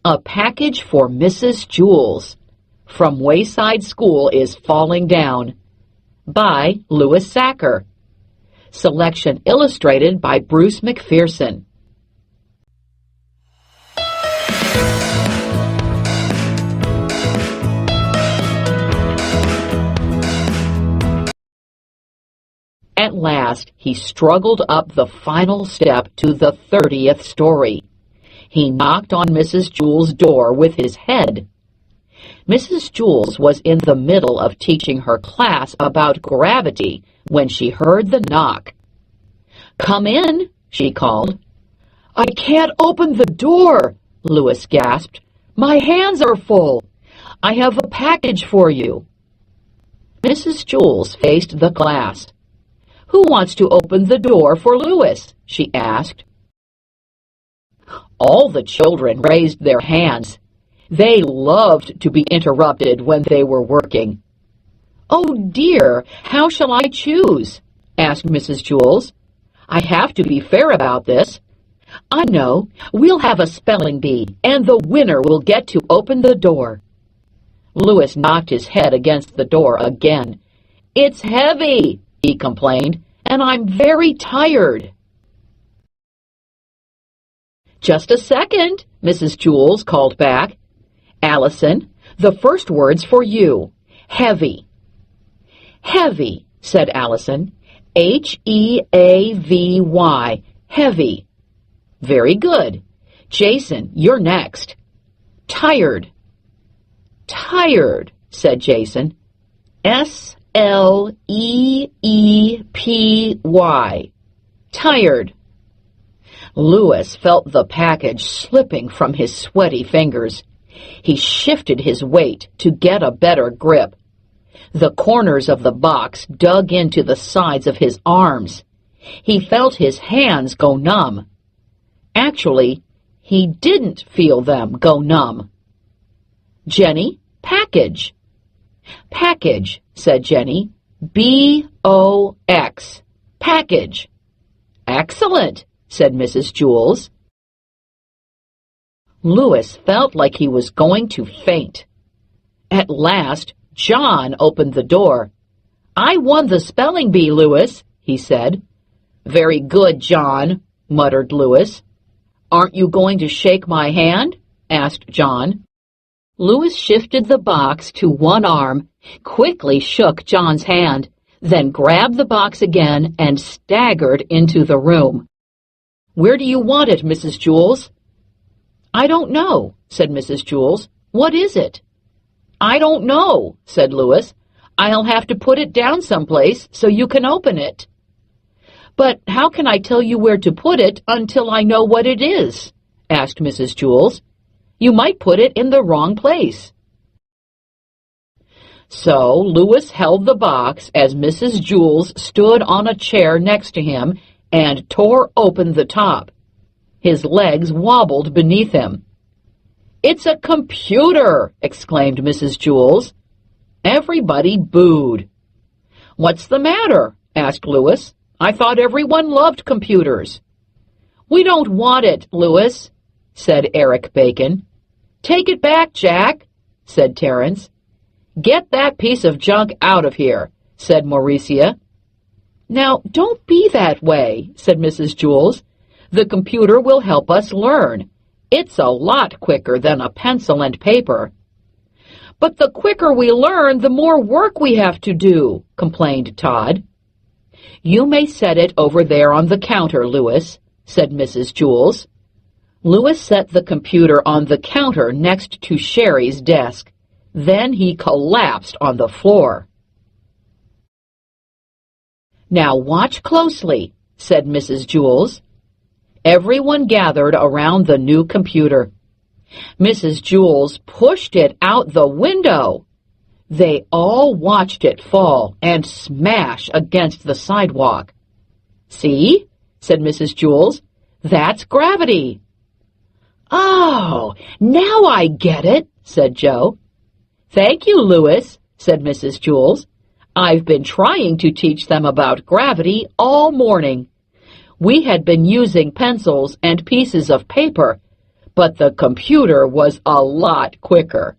A package for Mrs. Jewls from Wayside School is falling down by Louis Sacker. Selection illustrated by Bruce McPherson. At last, he struggled up the final step to the 30th story. He knocked on Mrs. Jewls' door with his head. Mrs. Jewls was in the middle of teaching her class about gravity when she heard the knock. "Come in," she called. "I can't open the door," Louis gasped. "My hands are full. I have a package for you." Mrs. Jewls faced the class. "Who wants to open the door for Louis?" she asked. All the children raised their hands. They loved to be interrupted when they were working. "Oh dear, how shall I choose?" asked Mrs. Jewls. "I have to be fair about this. I know, we'll have a spelling bee, and the winner will get to open the door." Louis knocked his head against the door again. "It's heavy," he complained, "and I'm very tired." "Just a second," Mrs. Jewls called back. "Allison, the first word's for you. Heavy." "Heavy," said Allison. Heavy. Heavy. Very good. Jason, you're next. Tired. Tired, said Jason. Sleepy. Tired. Louis felt the package slipping from his sweaty fingers. He shifted his weight to get a better grip. The corners of the box dug into the sides of his arms. He felt his hands go numb. Actually, he didn't feel them go numb. "Jenny, package." "Package," said Jenny. B-O-X. Package. "Excellent," said Mrs. Jewls. Louis felt like he was going to faint. At last, John opened the door. "I won the spelling bee, Louis," he said. "Very good, John," muttered Louis. "Aren't you going to shake my hand?" asked John. Louis shifted the box to one arm, quickly shook John's hand, then grabbed the box again and staggered into the room. "Where do you want it, Mrs. Jewls?" "I don't know," said Mrs. Jewls. "What is it?" "I don't know," said Louis. "I'll have to put it down someplace so you can open it." "But how can I tell you where to put it until I know what it is?" asked Mrs. Jewls. "You might put it in the wrong place." So Louis held the box as Mrs. Jewls stood on a chair next to him and tore open the top. His legs wobbled beneath him. "It's a computer!" exclaimed Mrs. Jewls. Everybody booed. "What's the matter?" asked Louis. "I thought everyone loved computers." "We don't want it, Louis," said Eric Bacon. "Take it back, Jack," said Terence. "Get that piece of junk out of here," said Mauricia. "Now, don't be that way," said Mrs. Jewls. "The computer will help us learn. It's a lot quicker than a pencil and paper." "But the quicker we learn, the more work we have to do," complained Todd. "You may set it over there on the counter, Louis," said Mrs. Jewls. Louis set the computer on the counter next to Sherry's desk. Then he collapsed on the floor. "Now watch closely," said Mrs. Jewls. Everyone gathered around the new computer. Mrs. Jewls pushed it out the window. They all watched it fall and smash against the sidewalk. "See?" said Mrs. Jewls. "That's gravity." "Oh, now I get it," said Joe. "Thank you, Louis," said Mrs. Jewls. "I've been trying to teach them about gravity all morning. We had been using pencils and pieces of paper, but the computer was a lot quicker.